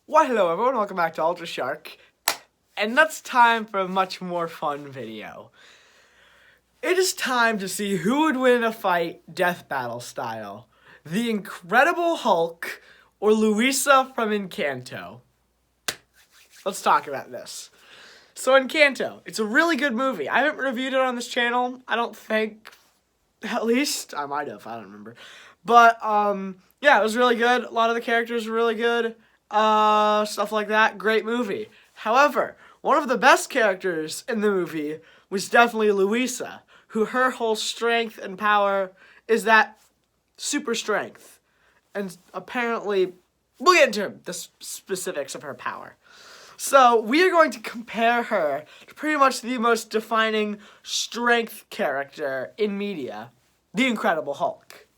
Why hello everyone, welcome back to Ultra Shark, and that's time for a much more fun video. It is time to see who would win a fight death battle style. The Incredible Hulk or Luisa from Encanto. Let's talk about this. So Encanto, it's a really good movie. I haven't reviewed it on this channel, I don't think. At least, I might have, I don't remember. But, yeah, it was really good. A lot of the characters were really good. Stuff like that. Great movie. However, one of the best characters in the movie was definitely Luisa, who her whole strength and power is that super strength. And apparently, we'll get into the specifics of her power. So, we are going to compare her to pretty much the most defining strength character in media, the Incredible Hulk.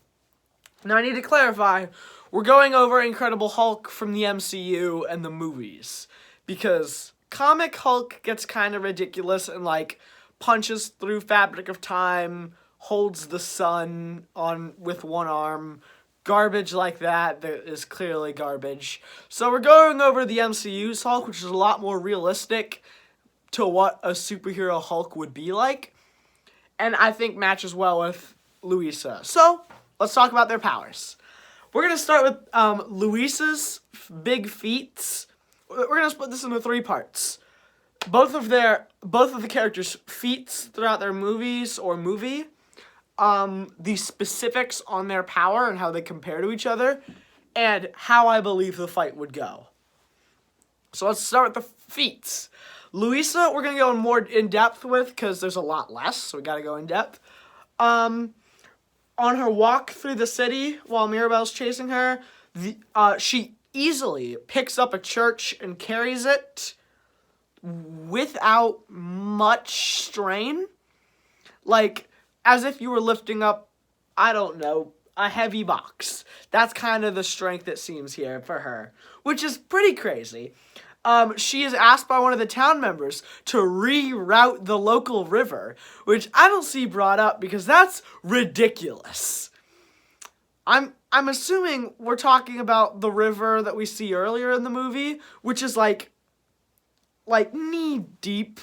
Now, I need to clarify, we're going over Incredible Hulk from the MCU and the movies, because comic Hulk gets kind of ridiculous and, like, punches through fabric of time, holds the sun on with one arm, garbage like that is clearly garbage. So we're going over the MCU's Hulk, which is a lot more realistic to what a superhero Hulk would be like, and I think matches well with Luisa. So, let's talk about their powers. We're going to start with Luisa's big feats. We're going to split this into 3 parts. Both of the characters' feats throughout their movies or movie, the specifics on their power and how they compare to each other, and how I believe the fight would go. So let's start with the feats. Luisa, we're going to go more in depth with because there's a lot less, so we got to go in depth. On her walk through the city while Mirabel's chasing her, she easily picks up a church and carries it without much strain. Like, as if you were lifting up, I don't know, a heavy box. That's kind of the strength it seems here for her, which is pretty crazy. She is asked by one of the town members to reroute the local river, which I don't see brought up because that's ridiculous. I'm assuming we're talking about the river that we see earlier in the movie, which is like knee deep,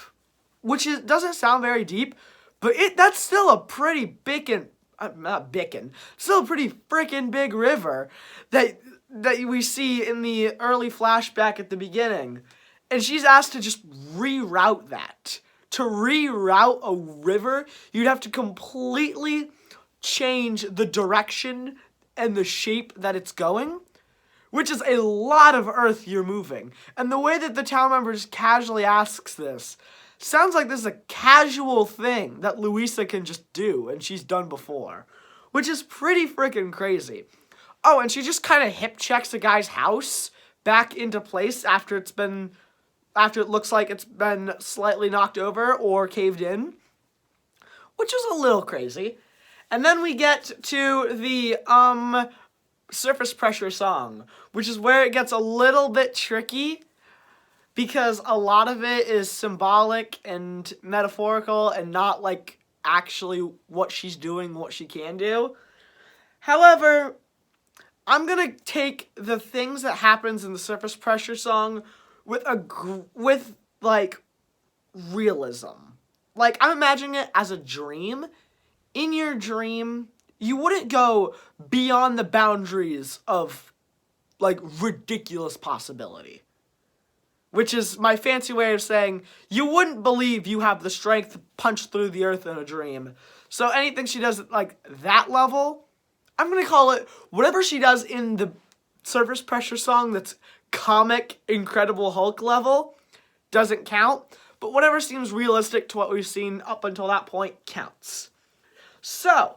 doesn't sound very deep, but that's still a pretty still a pretty freaking big river that we see in the early flashback at the beginning. And she's asked to just reroute that. To reroute a river, you'd have to completely change the direction and the shape that it's going, which is a lot of earth you're moving. And the way that the town member just casually asks this sounds like this is a casual thing that Luisa can just do and she's done before, which is pretty freaking crazy. Oh, and she just kind of hip checks a guy's house back into place after it looks like it's been slightly knocked over or caved in, which is a little crazy. And then we get to the surface pressure song, which is where it gets a little bit tricky because a lot of it is symbolic and metaphorical and not like actually what she's doing, what she can do. However, I'm going to take the things that happens in the surface pressure song with like realism. Like, I'm imagining it as a dream. In your dream, you wouldn't go beyond the boundaries of like ridiculous possibility. Which is my fancy way of saying you wouldn't believe you have the strength to punch through the earth in a dream. So anything she does at like that level, I'm going to call it whatever she does in the surface pressure song that's comic Incredible Hulk level doesn't count, but whatever seems realistic to what we've seen up until that point counts. So,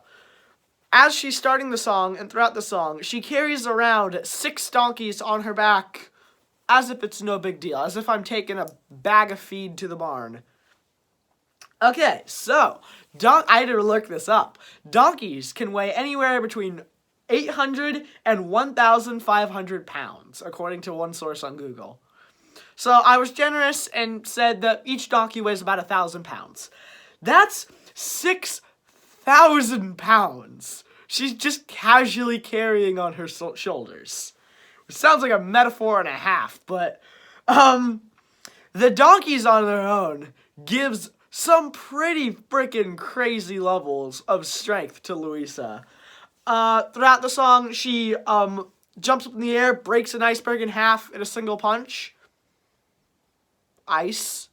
as she's starting the song and throughout the song, she carries around 6 donkeys on her back as if it's no big deal, as if I'm taking a bag of feed to the barn. Okay, so, I had to look this up. Donkeys can weigh anywhere between 800 and 1,500 pounds, according to one source on Google. So I was generous and said that each donkey weighs about 1,000 pounds. That's 6,000 pounds she's just casually carrying on her shoulders, It sounds like a metaphor and a half, but the donkeys on their own gives some pretty freaking crazy levels of strength to Luisa. Throughout the song, she jumps up in the air, breaks an iceberg in half in a single punch. Ice.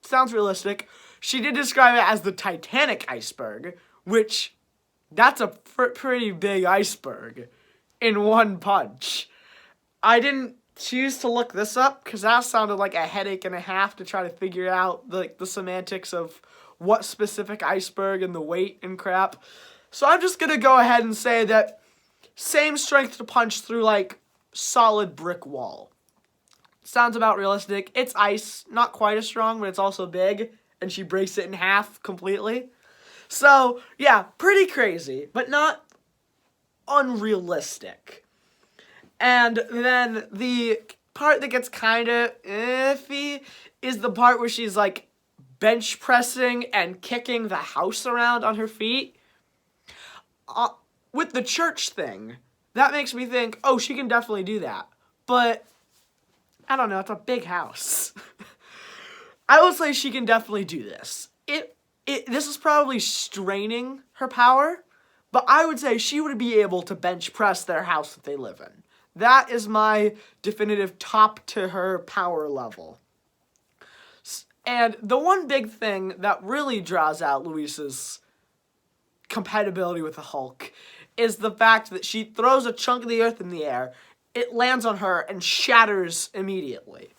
Sounds realistic. She did describe it as the Titanic iceberg, which, that's a pretty big iceberg in one punch. I didn't choose to look this up because that sounded like a headache and a half to try to figure out the semantics of what specific iceberg and the weight and crap. So I'm just going to go ahead and say that same strength to punch through like solid brick wall. Sounds about realistic. It's ice, not quite as strong, but it's also big, and she breaks it in half completely. So, yeah, pretty crazy, but not unrealistic. And then the part that gets kind of iffy is the part where she's like bench pressing and kicking the house around on her feet. With the church thing, that makes me think, oh, she can definitely do that. But I don't know, it's a big house. I would say she can definitely do this. This is probably straining her power, but I would say she would be able to bench press their house that they live in. That is my definitive top to her power level. And the one big thing that really draws out Luisa's compatibility with the Hulk is the fact that she throws a chunk of the earth in the air, it lands on her and shatters immediately.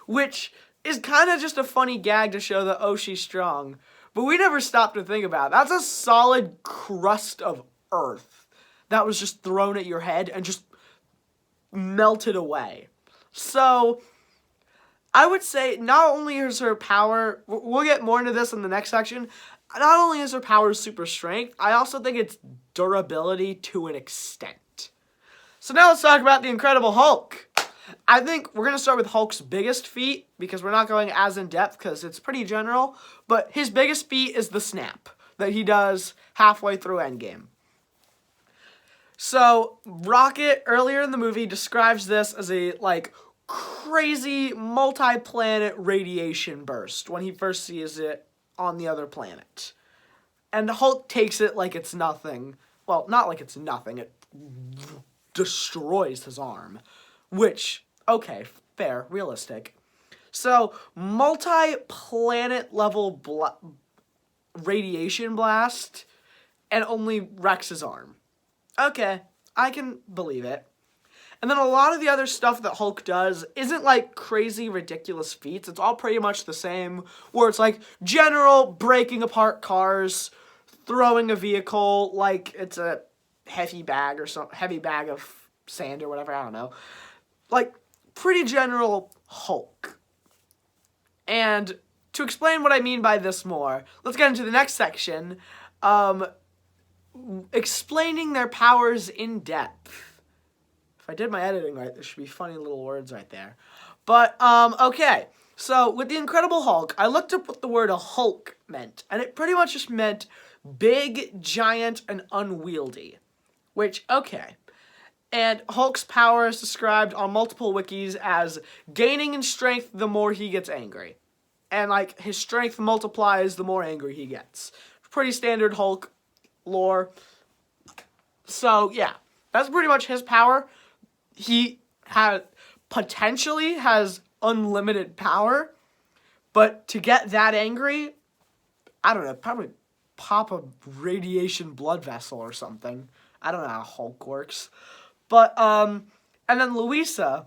Which is kind of just a funny gag to show that, oh, she's strong. But we never stopped to think about it. That's a solid crust of earth that was just thrown at your head and just melted away. So I would say not only is her power, we'll get more into this in the next section, not only is her power super strength, I also think it's durability to an extent. So now let's talk about the Incredible Hulk. I think we're going to start with Hulk's biggest feat, because we're not going as in-depth because it's pretty general, but his biggest feat is the snap that he does halfway through Endgame. So, Rocket, earlier in the movie, describes this as a, like, crazy multi-planet radiation burst when he first sees it on the other planet. And Hulk takes it like it's nothing. Well, not like it's nothing. It destroys his arm. Which, okay, fair, realistic. So, multi-planet level radiation blast and only wrecks his arm. Okay, I can believe it. And then a lot of the other stuff that Hulk does isn't like crazy, ridiculous feats. It's all pretty much the same, where it's like general breaking apart cars, throwing a vehicle like it's a heavy bag of sand or whatever, I don't know. Like, pretty general Hulk. And to explain what I mean by this more, let's get into the next section. Explaining their powers in depth. If I did my editing right, there should be funny little words right there. But, okay. So, with the Incredible Hulk, I looked up what the word a Hulk meant. And it pretty much just meant big, giant, and unwieldy. Which, okay. And Hulk's power is described on multiple wikis as gaining in strength the more he gets angry. And, like, his strength multiplies the more angry he gets. Pretty standard Hulk lore. So, yeah. That's pretty much his power. He potentially has unlimited power. But to get that angry, I don't know, probably pop a radiation blood vessel or something. I don't know how Hulk works. But, and then Luisa,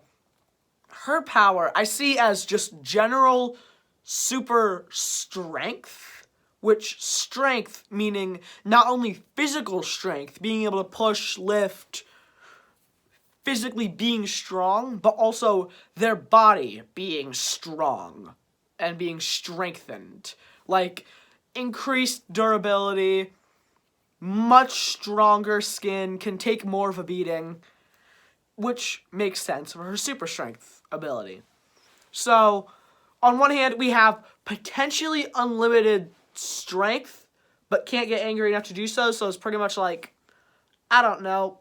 her power, I see as just general super strength, which strength meaning not only physical strength, being able to push, lift, physically being strong, but also their body being strong and being strengthened. Like, increased durability, much stronger skin, can take more of a beating, which makes sense for her super strength ability. So, on one hand, we have potentially unlimited strength, but can't get angry enough to do so, so it's pretty much like, I don't know,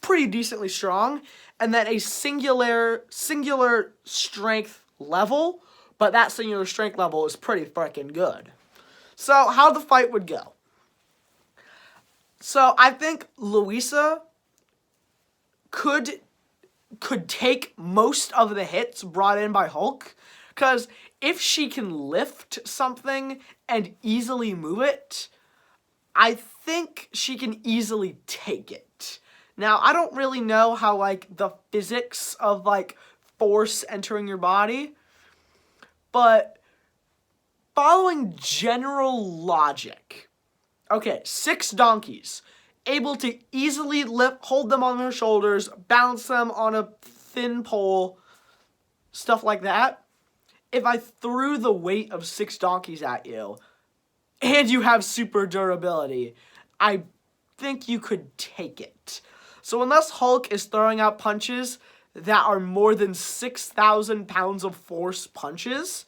pretty decently strong, and then a singular strength level, but that singular strength level is pretty freaking good. So how the fight would go. So I think Luisa could take most of the hits brought in by Hulk, because if she can lift something and easily move it, I think she can easily take it. Now, I don't really know how, like, the physics of, like, force entering your body, but following general logic, okay, 6 donkeys, able to easily hold them on their shoulders, balance them on a thin pole, stuff like that. If I threw the weight of 6 donkeys at you, and you have super durability, I think you could take it. So unless Hulk is throwing out punches that are more than 6,000 pounds of force punches,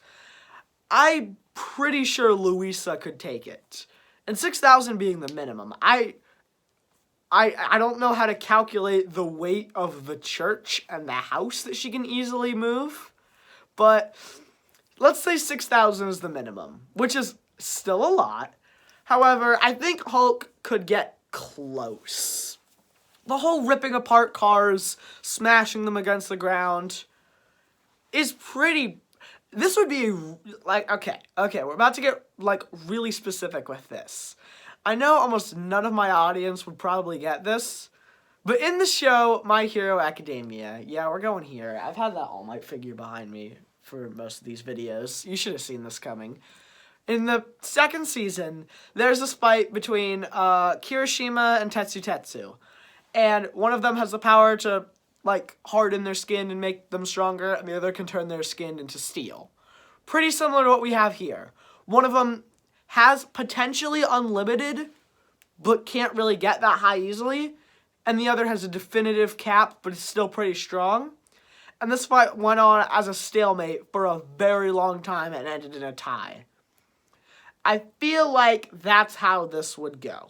I'm pretty sure Luisa could take it. And 6,000 being the minimum. I don't know how to calculate the weight of the church and the house that she can easily move, but let's say 6,000 is the minimum, which is still a lot. However, I think Hulk could get close. The whole ripping apart cars, smashing them against the ground is pretty... This would be, like, okay, we're about to get, like, really specific with this. I know almost none of my audience would probably get this, but in the show, My Hero Academia, yeah, we're going here. I've had that All Might figure behind me for most of these videos. You should have seen this coming. In the 2nd season, there's this fight between Kirishima and Tetsu. And one of them has the power to, like, harden their skin and make them stronger, and the other can turn their skin into steel. Pretty similar to what we have here. One of them has potentially unlimited, but can't really get that high easily, and the other has a definitive cap, but is still pretty strong. And this fight went on as a stalemate for a very long time and ended in a tie. I feel like that's how this would go.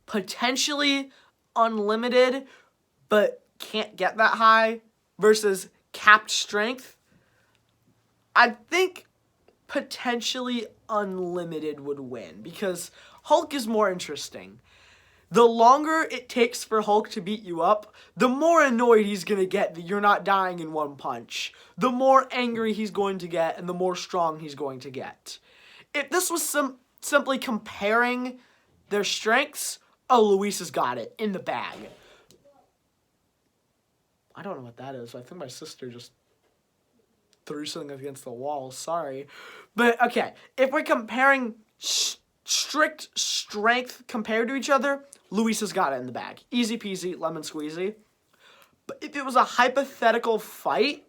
Potentially unlimited, but can't get that high, versus capped strength. I think potentially unlimited would win, because Hulk is more interesting. The longer it takes for Hulk to beat you up, the more annoyed he's going to get that you're not dying in one punch. The more angry he's going to get, and the more strong he's going to get. If this was simply comparing their strengths, oh, Luisa's got it in the bag. I don't know what that is. I think my sister just threw something against the wall. Sorry. But, okay, if we're comparing strict strength compared to each other, Luisa's got it in the bag. Easy peasy, lemon squeezy. But if it was a hypothetical fight,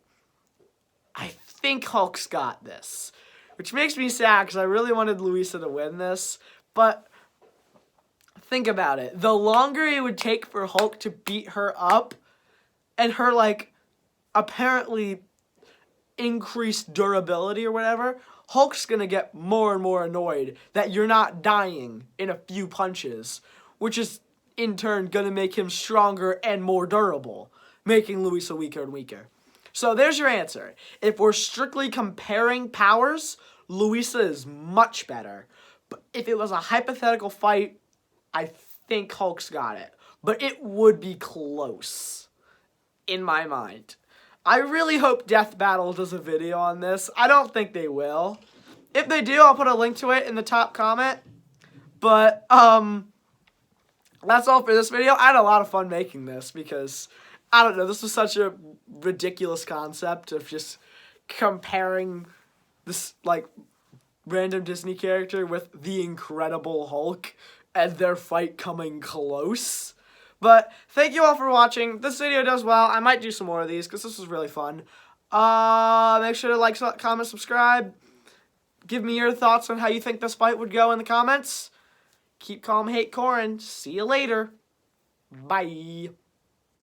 I think Hulk's got this. Which makes me sad, because I really wanted Luisa to win this. But think about it. The longer it would take for Hulk to beat her up, and her, like, apparently increased durability or whatever, Hulk's gonna get more and more annoyed that you're not dying in a few punches, which is, in turn, gonna make him stronger and more durable, making Luisa weaker and weaker. So there's your answer. If we're strictly comparing powers, Luisa is much better. But if it was a hypothetical fight, I think Hulk's got it. But it would be close, in my mind. I really hope Death Battle does a video on this. I don't think they will. If they do, I'll put a link to it in the top comment. But, that's all for this video. I had a lot of fun making this because, I don't know, this was such a ridiculous concept of just comparing this, like, random Disney character with the Incredible Hulk and their fight coming close. But thank you all for watching. This video does well. I might do some more of these because this was really fun. Make sure to like, comment, subscribe. Give me your thoughts on how you think this fight would go in the comments. Keep calm, hate Corin. See you later. Bye.